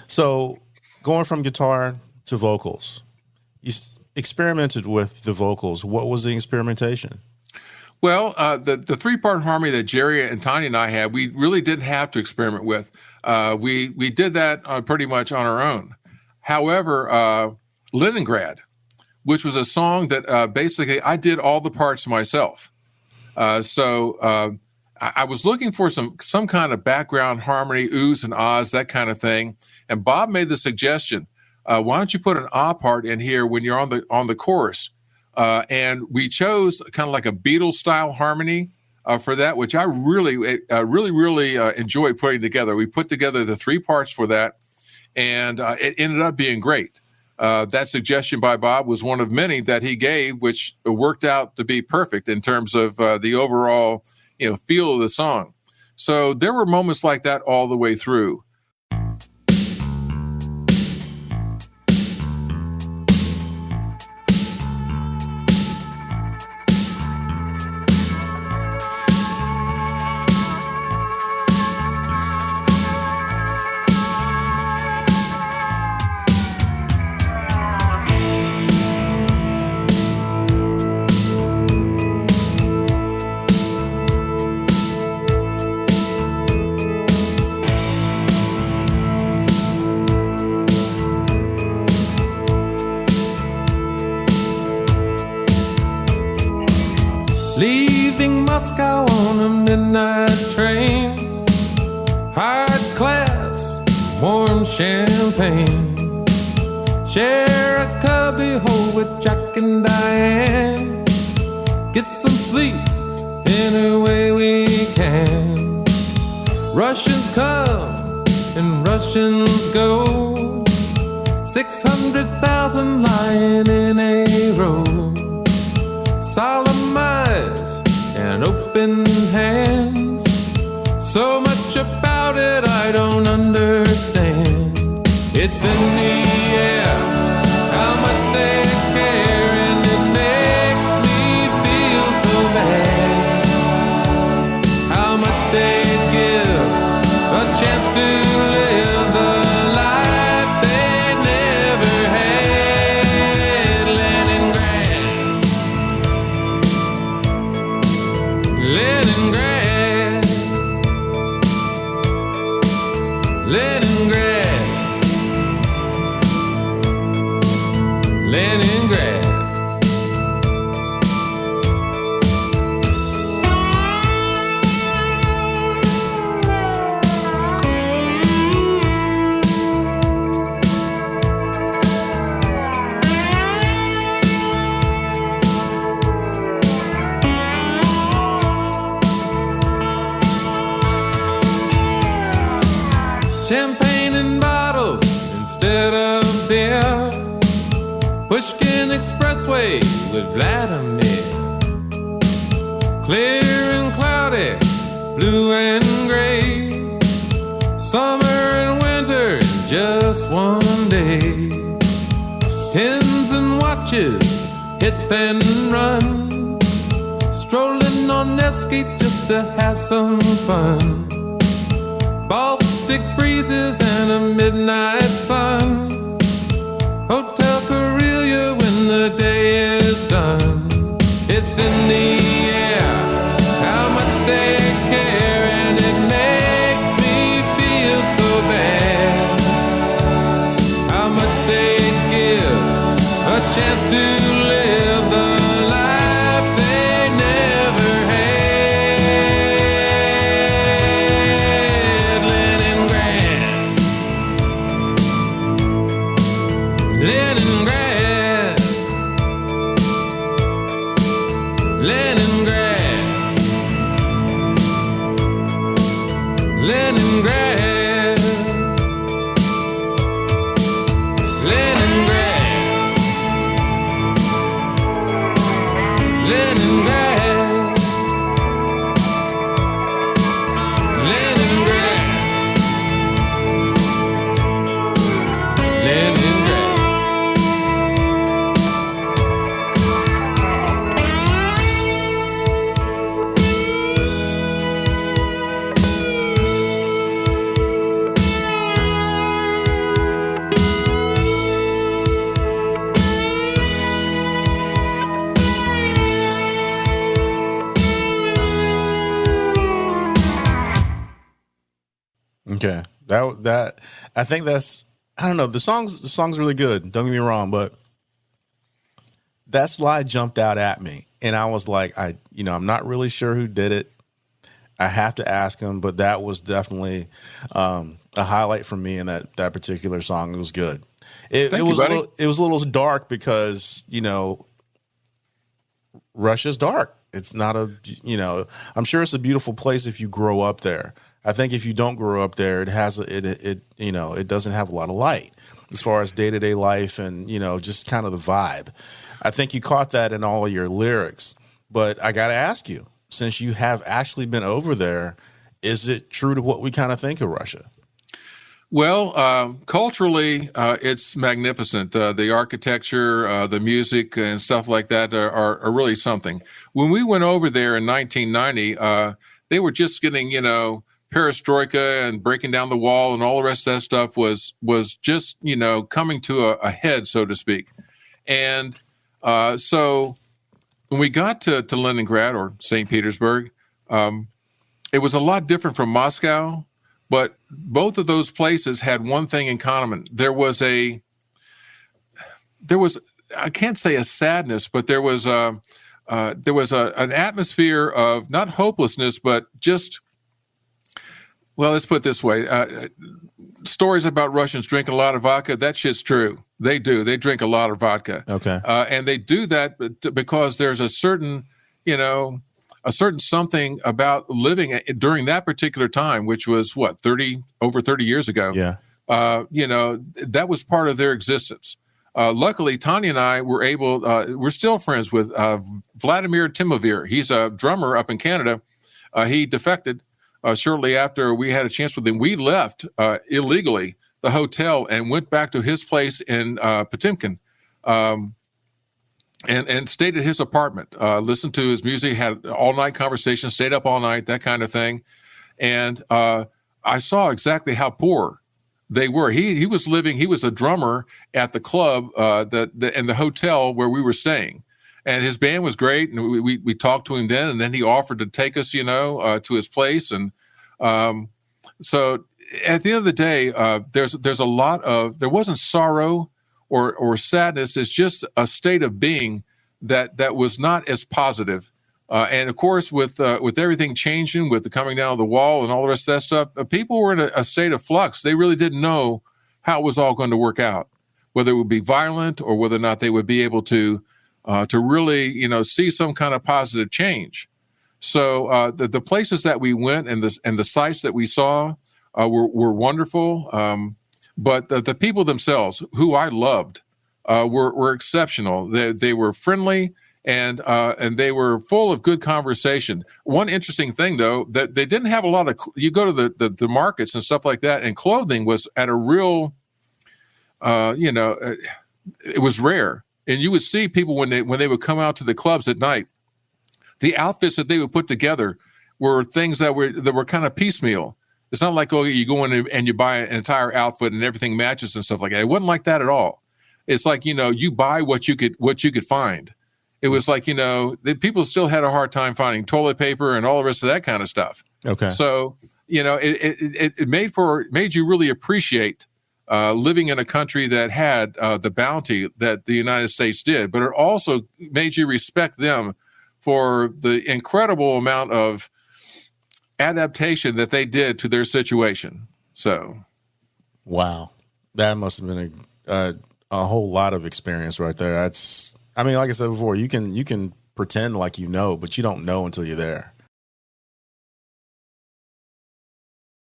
So going from guitar to vocals, you experimented with the vocals. What was the experimentation? Well, the three-part harmony that Jerry and Tanya and I had, we really didn't have to experiment with. We did that pretty much on our own. However, Leningrad, which was a song that basically I did all the parts myself. So I was looking for some kind of background harmony, oohs and ahs, that kind of thing. And Bob made the suggestion, why don't you put an ah part in here when you're on the chorus? And we chose kind of like a Beatles style harmony for that, which I really enjoy putting together. We put together the three parts for that, and it ended up being great. That suggestion by Bob was one of many that he gave, which worked out to be perfect in terms of the overall, feel of the song. So there were moments like that all the way through. Leaving Moscow on a midnight train, hard class, warm champagne, share a cubby hole with Jack and Diane, get some sleep any way we can. Russians come and Russians go, 600,000 lying in a row. Solemn eyes and open hands, so much about it I don't understand. It's in the air, how much they care, and it makes me feel so bad. How much they'd give a chance to live the life they never had. Leningrad, Leningrad, Leningrad. Champagne in bottles instead of beer, Pushkin Expressway with Vladimir. Clear and cloudy, blue and gray, summer and winter in just one day. Pins and watches, hit and run, strolling on Nevsky just to have some fun. Baltic breezes and a midnight sun, Hotel Karelia when the day is done. It's in the air, how much they care, and it makes me feel so bad. How much they'd give a chance to live the life they never had. Leningrad, Leningrad. That I think that's, I don't know. The song's really good. Don't get me wrong, but that slide jumped out at me, and I was like, I'm not really sure who did it. I have to ask him, but that was definitely a highlight for me in that particular song. It was good. It was a little dark because Russia's dark. It's not I'm sure it's a beautiful place if you grow up there. I think if you don't grow up there, it doesn't have a lot of light as far as day-to-day life and, just kind of the vibe. I think you caught that in all of your lyrics, but I got to ask you, since you have actually been over there, is it true to what we kind of think of Russia? Well, culturally, it's magnificent. The architecture, the music, and stuff like that are really something. When we went over there in 1990, they were just getting, perestroika and breaking down the wall, and all the rest of that stuff was just, coming to a head, so to speak. And so when we got to Leningrad or St. Petersburg, it was a lot different from Moscow. But both of those places had one thing in common. There was I can't say a sadness, but there was an atmosphere of not hopelessness, but just, well, let's put it this way. Stories about Russians drinking a lot of vodka, that shit's true. They do. They drink a lot of vodka. Okay. And they do that because there's a certain, something about living during that particular time, which was over 30 years ago. Yeah. That was part of their existence. Luckily, Tanya and I were we're still friends with Vladimir Timovir. He's a drummer up in Canada. He defected shortly after we had a chance with him. We left illegally the hotel and went back to his place in Potemkin. And stayed at his apartment, listened to his music, had all-night conversations, stayed up all night, that kind of thing. And I saw exactly how poor they were. He was a drummer at the club in the hotel where we were staying. And his band was great, and we talked to him then, and then he offered to take us, to his place. And so at the end of the day, there's a lot of, there wasn't sorrow or sadness. It's just a state of being that was not as positive. And of course, with everything changing, with the coming down of the wall and all the rest of that stuff, people were in a state of flux. They really didn't know how it was all going to work out, whether it would be violent or whether or not they would be able to really, see some kind of positive change. So the places that we went and the sites that we saw were wonderful. But the people themselves, who I loved, were exceptional. They were friendly and they were full of good conversation. One interesting thing, though, that they didn't have a lot of. You go to the markets and stuff like that, and clothing was at a real, it was rare. And you would see people when they would come out to the clubs at night, the outfits that they would put together were things that were kind of piecemeal. It's not like, you go in and you buy an entire outfit and everything matches and stuff like that. It wasn't like that at all. It's like, you buy what you could find. It was like, people still had a hard time finding toilet paper and all the rest of that kind of stuff. Okay. So, it made you really appreciate living in a country that had the bounty that the United States did, but it also made you respect them for the incredible amount of adaptation that they did to their situation. So, wow, that must have been a whole lot of experience right there. Like I said before, you can pretend like but you don't know until you're there.